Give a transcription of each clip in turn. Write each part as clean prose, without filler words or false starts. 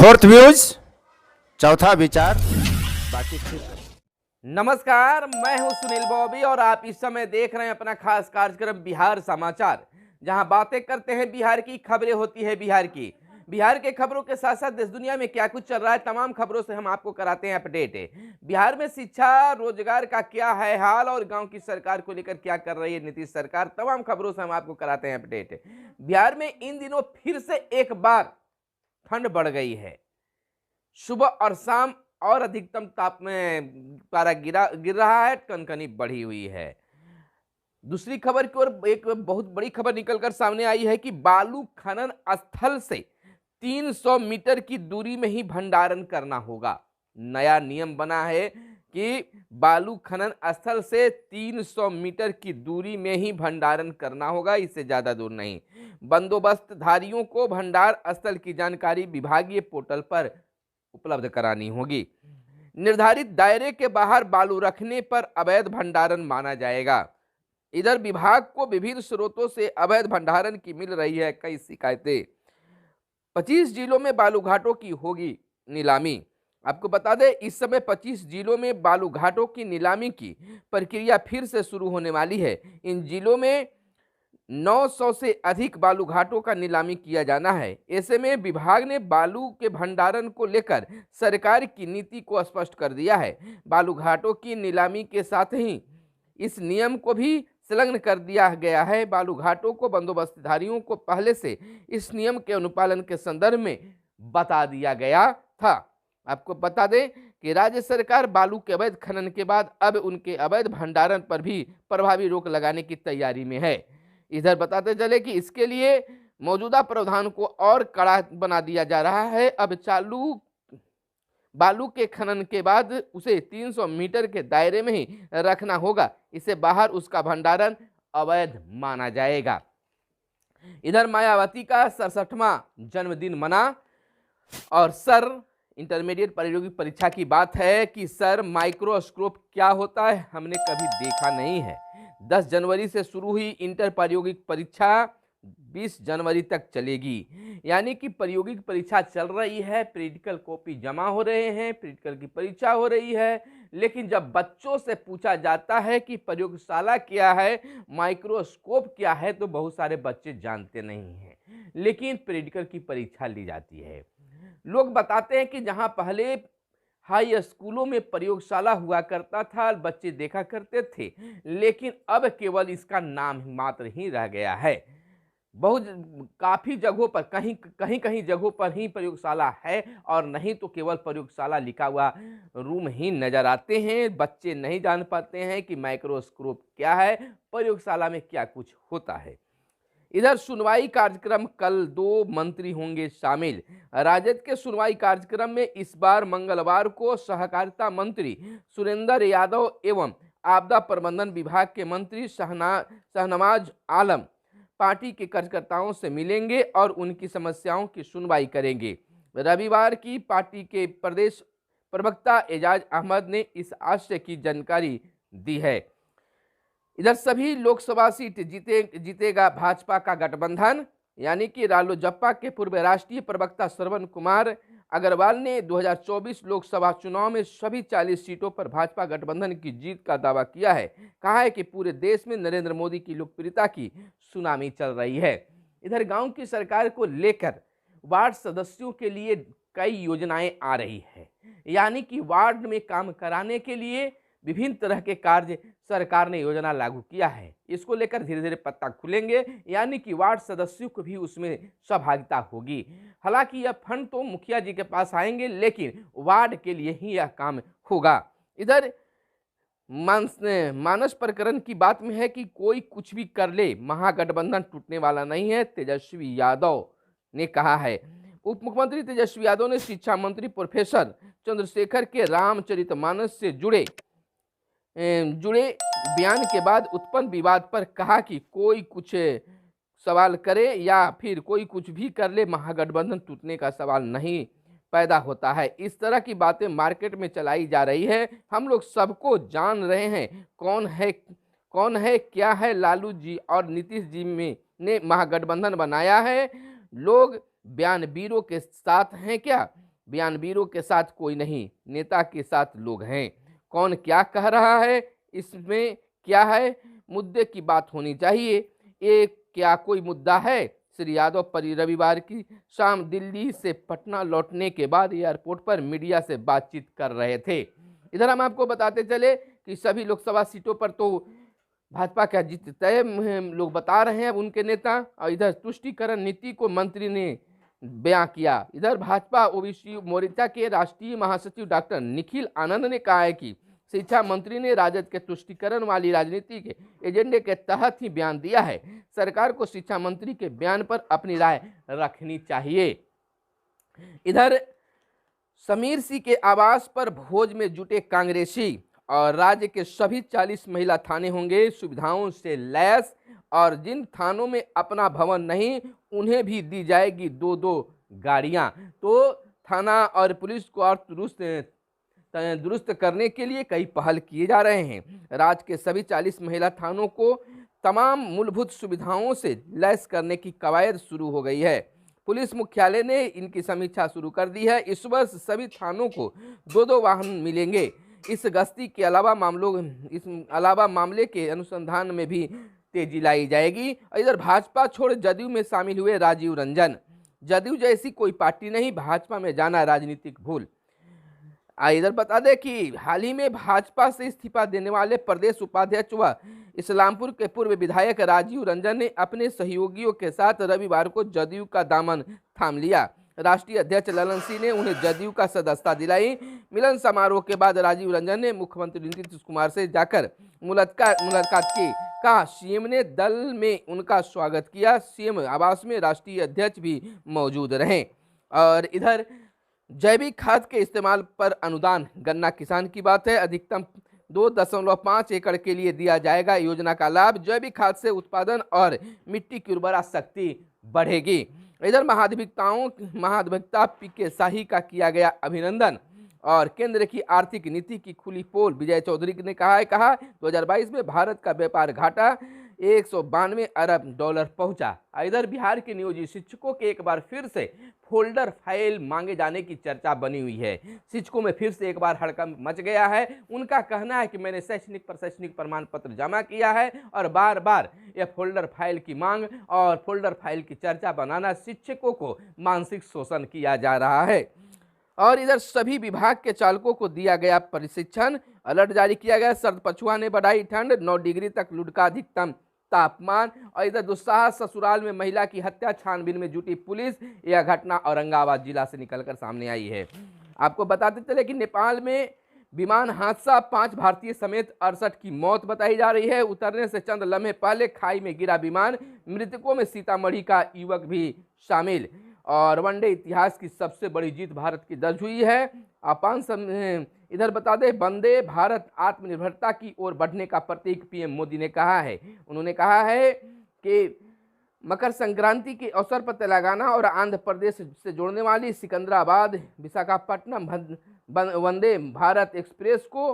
Fourth views, चौथा विचार, बाकी ठीक। नमस्कार, मैं हूं सुनील बॉबी और आप इस समय देख रहे हैं अपना खास कार्यक्रम बिहार समाचार, जहां बातें करते हैं बिहार की, खबरें होती है बिहार के खबरों के साथ साथ देश दुनिया में क्या कुछ चल रहा है तमाम खबरों से हम आपको कराते हैं अपडेट। बिहार में शिक्षा रोजगार का क्या है हाल और गांव की सरकार को लेकर क्या कर रही है नीतीश सरकार, तमाम खबरों से हम आपको कराते हैं अपडेट। बिहार में इन दिनों फिर से एक बार ठंड बढ़ गई है। सुबह और शाम और अधिकतम ताप में पारा गिर रहा है, कनकनी बढ़ी हुई है। दूसरी खबर की ओर एक बहुत बड़ी खबर निकलकर सामने आई है कि बालू खनन स्थल से 300 मीटर की दूरी में ही भंडारण करना होगा। नया नियम बना है कि बालू खनन स्थल से 300 मीटर की दूरी में ही भंडारण करना होगा, इससे ज्यादा दूर नहीं। बंदोबस्तधारियों को भंडार स्थल की जानकारी विभागीय पोर्टल पर उपलब्ध करानी होगी। निर्धारित दायरे के बाहर बालू रखने पर अवैध भंडारण माना जाएगा। इधर विभाग को विभिन्न स्रोतों से अवैध भंडारण की मिल रही है कई शिकायतें। 25 जिलों में बालू घाटों की होगी नीलामी। आपको बता दें, इस समय 25 जिलों में बालू घाटों की नीलामी की प्रक्रिया फिर से शुरू होने वाली है। इन जिलों में 900 से अधिक बालू घाटों का नीलामी किया जाना है। ऐसे में विभाग ने बालू के भंडारण को लेकर सरकार की नीति को स्पष्ट कर दिया है। बालू घाटों की नीलामी के साथ ही इस नियम को भी संलग्न कर दिया गया है। बालू घाटों को बंदोबस्तधारियों को पहले से इस नियम के अनुपालन के संदर्भ में बता दिया गया था। आपको बता दें कि राज्य सरकार बालू के अवैध खनन के बाद अब उनके अवैध भंडारण पर भी प्रभावी रोक लगाने की तैयारी में है। इधर बताते चले कि इसके लिए मौजूदा प्रावधान को और कड़ा बना दिया जा रहा है। अब चालू बालू के खनन के बाद उसे 300 मीटर के दायरे में ही रखना होगा, इससे बाहर उसका भंडारण अवैध माना जाएगा। इधर मायावती का 67वां जन्मदिन मना और सर इंटरमीडिएट प्रायोगिक परीक्षा की बात है कि सर माइक्रोस्कोप क्या होता है हमने कभी देखा नहीं है। 10 जनवरी से शुरू हुई इंटर प्रायोगिक परीक्षा 20 जनवरी तक चलेगी। यानी कि प्रायोगिक परीक्षा चल रही है, प्रैक्टिकल कॉपी जमा हो रहे हैं, प्रैक्टिकल की परीक्षा हो रही है, लेकिन जब बच्चों से पूछा जाता है कि प्रयोगशाला क्या है, माइक्रोस्कोप क्या है, तो बहुत सारे बच्चे जानते नहीं हैं। लेकिन प्रैक्टिकल की परीक्षा ली जाती है। लोग बताते हैं कि जहां पहले हाई स्कूलों में प्रयोगशाला हुआ करता था, बच्चे देखा करते थे, लेकिन अब केवल इसका नाम मात्र ही रह गया है। बहुत काफी जगहों पर कहीं जगहों पर ही प्रयोगशाला है और नहीं तो केवल प्रयोगशाला लिखा हुआ रूम ही नजर आते हैं। बच्चे नहीं जान पाते हैं कि माइक्रोस्कोप क्या है, प्रयोगशाला में क्या कुछ होता है। इधर सुनवाई कार्यक्रम, कल 2 मंत्री होंगे शामिल। राजद के सुनवाई कार्यक्रम में इस बार मंगलवार को सहकारिता मंत्री सुरेंद्र यादव एवं आपदा प्रबंधन विभाग के मंत्री शहनवाज आलम पार्टी के कार्यकर्ताओं से मिलेंगे और उनकी समस्याओं की सुनवाई करेंगे। रविवार की पार्टी के प्रदेश प्रवक्ता एजाज अहमद ने इस आशय की जानकारी दी है। इधर सभी लोकसभा सीट जीतेगा भाजपा का गठबंधन। यानी कि रालोजपा के पूर्व राष्ट्रीय प्रवक्ता श्रवण कुमार अग्रवाल ने 2024 लोकसभा चुनाव में सभी 40 सीटों पर भाजपा गठबंधन की जीत का दावा किया है। कहा है कि पूरे देश में नरेंद्र मोदी की लोकप्रियता की सुनामी चल रही है। इधर गांव की सरकार को लेकर वार्ड सदस्यों के लिए कई योजनाएं आ रही है। यानी कि वार्ड में काम कराने के लिए विभिन्न तरह के कार्य सरकार ने योजना लागू किया है। इसको लेकर धीरे धीरे पत्ता खुलेंगे, यानी कि वार्ड सदस्यों को भी उसमें सहभागिता होगी। हालांकि यह फंड तो मुखिया जी के पास आएंगे, लेकिन वार्ड के लिए ही यह काम होगा। इधर मानस प्रकरण की बात में है कि कोई कुछ भी कर ले, महागठबंधन टूटने वाला नहीं है, तेजस्वी यादव ने कहा है। उप मुख्यमंत्री तेजस्वी यादव ने शिक्षा मंत्री प्रोफेसर चंद्रशेखर के रामचरितमानस से जुड़े बयान के बाद उत्पन्न विवाद पर कहा कि कोई कुछ सवाल करे या फिर कोई कुछ भी कर ले, महागठबंधन टूटने का सवाल नहीं पैदा होता है। इस तरह की बातें मार्केट में चलाई जा रही है। हम लोग सबको जान रहे हैं कौन है क्या है। लालू जी और नीतीश जी ने महागठबंधन बनाया है। लोग बयानवीरों के साथ हैं क्या? बयानवीरों के साथ कोई नहीं, नेता के साथ लोग हैं। कौन क्या कह रहा है, इसमें क्या है, मुद्दे की बात होनी चाहिए। ये क्या कोई मुद्दा है? श्री यादव रविवार की शाम दिल्ली से पटना लौटने के बाद एयरपोर्ट पर मीडिया से बातचीत कर रहे थे। इधर हम आपको बताते चले कि सभी लोकसभा सीटों पर तो भाजपा का जीत तय लोग बता रहे हैं उनके नेता। और इधर तुष्टीकरण नीति को मंत्री ने बयां किया। इधर भाजपा ओबीसी मोर्चा के राष्ट्रीय महासचिव डॉक्टर निखिल आनंद ने कहा है कि शिक्षा मंत्री ने राजद के तुष्टीकरण वाली राजनीति के एजेंडे के तहत ही बयान दिया है। सरकार को शिक्षा मंत्री के बयान पर अपनी राय रखनी चाहिए। इधर समीर सिंह के आवास पर भोज में जुटे कांग्रेसी और राज्य के सभी 40 महिला थाने होंगे सुविधाओं से लैस, और जिन थानों में अपना भवन नहीं उन्हें भी दी जाएगी 2-2 गाड़ियां। तो थाना और पुलिस को और दुरुस्त करने के लिए कई पहल किए जा रहे हैं। राज्य के सभी 40 महिला थानों को तमाम मूलभूत सुविधाओं से लैस करने की कवायद शुरू हो गई है। पुलिस मुख्यालय ने इनकी समीक्षा शुरू कर दी है। इस वर्ष सभी थानों को 2-2 वाहन मिलेंगे। इस गश्ती के अलावा मामले के अनुसंधान में भी तेजी लाई जाएगी। इधर भाजपा छोड़ जदयू में शामिल हुए राजीव रंजन। जदयू जैसी कोई पार्टी नहीं, भाजपा में जाना राजनीतिक भूल। इधर बता दें कि हाल ही में भाजपा से इस्तीफा देने वाले प्रदेश उपाध्यक्ष व इस्लामपुर के पूर्व विधायक राजीव रंजन ने अपने सहयोगियों के साथ रविवार को जदयू का दामन थाम लिया। राष्ट्रीय अध्यक्ष ललन सिंह ने उन्हें जदयू का सदस्यता दिलाई। मिलन समारोह के बाद राजीव रंजन ने मुख्यमंत्री नीतीश कुमार से जाकर मुलाकात की। कहा सीएम ने दल में उनका स्वागत किया। सीएम आवास में राष्ट्रीय अध्यक्ष भी मौजूद रहे। और इधर जैविक खाद के इस्तेमाल पर अनुदान, गन्ना किसान की बात है। अधिकतम 2.5 एकड़ के लिए दिया जाएगा योजना का लाभ। जैविक खाद से उत्पादन और मिट्टी की उर्वरा शक्ति बढ़ेगी। इधर महाधिवक्ता पीके शाही का किया गया अभिनंदन। और केंद्र की आर्थिक नीति की खुली पोल, विजय चौधरी ने कहा 2022 में भारत का व्यापार घाटा 192 अरब डॉलर पहुंचा। इधर बिहार के नियोजित शिक्षकों के एक बार फिर से फोल्डर फाइल मांगे जाने की चर्चा बनी हुई है। शिक्षकों में फिर से एक बार हड़कंप मच गया है। उनका कहना है कि मैंने शैक्षणिक प्रमाण पत्र जमा किया है और बार बार यह फोल्डर फाइल की मांग और फोल्डर फाइल की चर्चा बनाना शिक्षकों को मानसिक शोषण किया जा रहा है। और इधर सभी विभाग के चालकों को दिया गया प्रशिक्षण, अलर्ट जारी किया गया। सर्द पछुआ ने बढ़ाई ठंड, 9 डिग्री तक लुढ़का अधिकतम तापमान। और इधर दुस्साहस ससुराल में महिला की हत्या, छानबीन में जुटी पुलिस। यह घटना औरंगाबाद जिला से निकलकर सामने आई है। आपको बताते चले कि नेपाल में विमान हादसा, 5 भारतीय समेत 68 की मौत बताई जा रही है। उतरने से चंद लम्हे पहले खाई में गिरा विमान। मृतकों में सीतामढ़ी का युवक भी शामिल। और वनडे इतिहास की सबसे बड़ी जीत भारत की दर्ज हुई है। इधर बता दें, वंदे भारत आत्मनिर्भरता की ओर बढ़ने का प्रतीक पीएम मोदी ने कहा है। उन्होंने कहा है कि मकर संक्रांति के अवसर पर तेलंगाना और आंध्र प्रदेश से जोड़ने वाली सिकंदराबाद विशाखापट्टनम वंदे भारत एक्सप्रेस को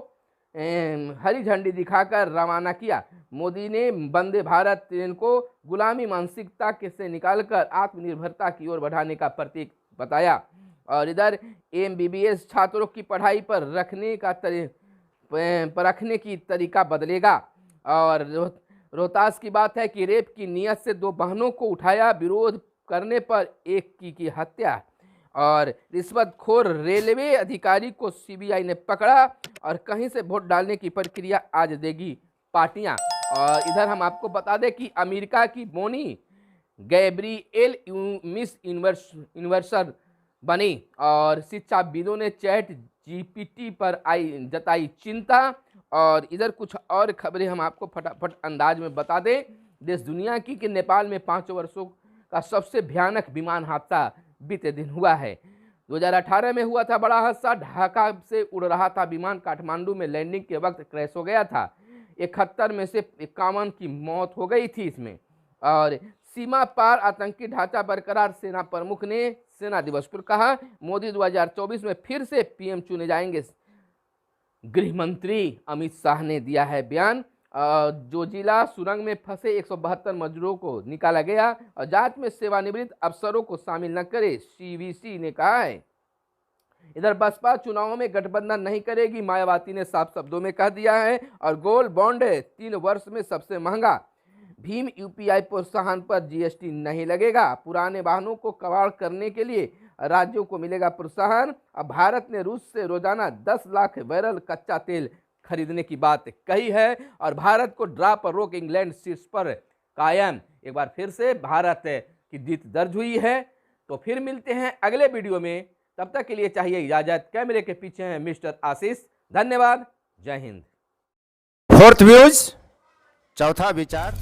हरी झंडी दिखाकर रवाना किया। मोदी ने वंदे भारत ट्रेन को गुलामी मानसिकता से निकालकर आत्मनिर्भरता की ओर बढ़ाने का प्रतीक बताया। और इधर एमबीबीएस छात्रों की पढ़ाई पर रखने की तरीका बदलेगा। और रोहतास की बात है कि रेप की नियत से 2 बहनों को उठाया, विरोध करने पर एक की हत्या। और रिश्वतखोर रेलवे अधिकारी को सीबीआई ने पकड़ा। और कहीं से वोट डालने की प्रक्रिया आज देगी पार्टियां। और इधर हम आपको बता दें कि अमेरिका की बोनी गैब्रिएल मिस यूनिवर्सल बनी। और शिक्षाविदों ने चैट जीपीटी पर जताई चिंता। और इधर कुछ और खबरें हम आपको फटाफट अंदाज में बता दें देश दुनिया की कि नेपाल में 5 वर्षों का सबसे भयानक विमान हादसा बीते दिन हुआ है। 2018 में हुआ था बड़ा हादसा। ढाका से उड़ रहा था विमान, काठमांडू में लैंडिंग के वक्त क्रैश हो गया था। 71 में से 51 की मौत हो गई थी इसमें। और सीमा पार आतंकी ढांचा बरकरार, सेना प्रमुख ने सेना दिवस पर कहा। मोदी 2024 में फिर से पीएम चुने जाएंगे। गृह मंत्री अमित शाह ने दिया है बयान। जोजिला सुरंग में फंसे 172 मजदूरों को निकाला गया और जांच में सेवानिवृत्त अफसरों को शामिल न करे, सीवीसी ने कहा है। इधर बसपा चुनावों में गठबंधन नहीं करेगी, मायावती ने साफ शब्दों में कह दिया है। और गोल्ड बॉन्ड 3 वर्ष में सबसे महंगा। भीम यूपीआई प्रोत्साहन पर जीएसटी नहीं लगेगा। पुराने वाहनों को कबाड़ करने के लिए राज्यों को मिलेगा प्रोत्साहन। अब भारत ने रूस से रोजाना 10 लाख बैरल कच्चा तेल खरीदने की बात कही है। और भारत को ड्रा पर रोक इंग्लैंड शीर्ष पर कायम। एक बार फिर से भारत की जीत दर्ज हुई है। तो फिर मिलते हैं अगले वीडियो में, तब तक के लिए चाहिए इजाजत। कैमरे के पीछे हैं मिस्टर आशीष। धन्यवाद। जय हिंद। फोर्थ व्यूज, चौथा विचार।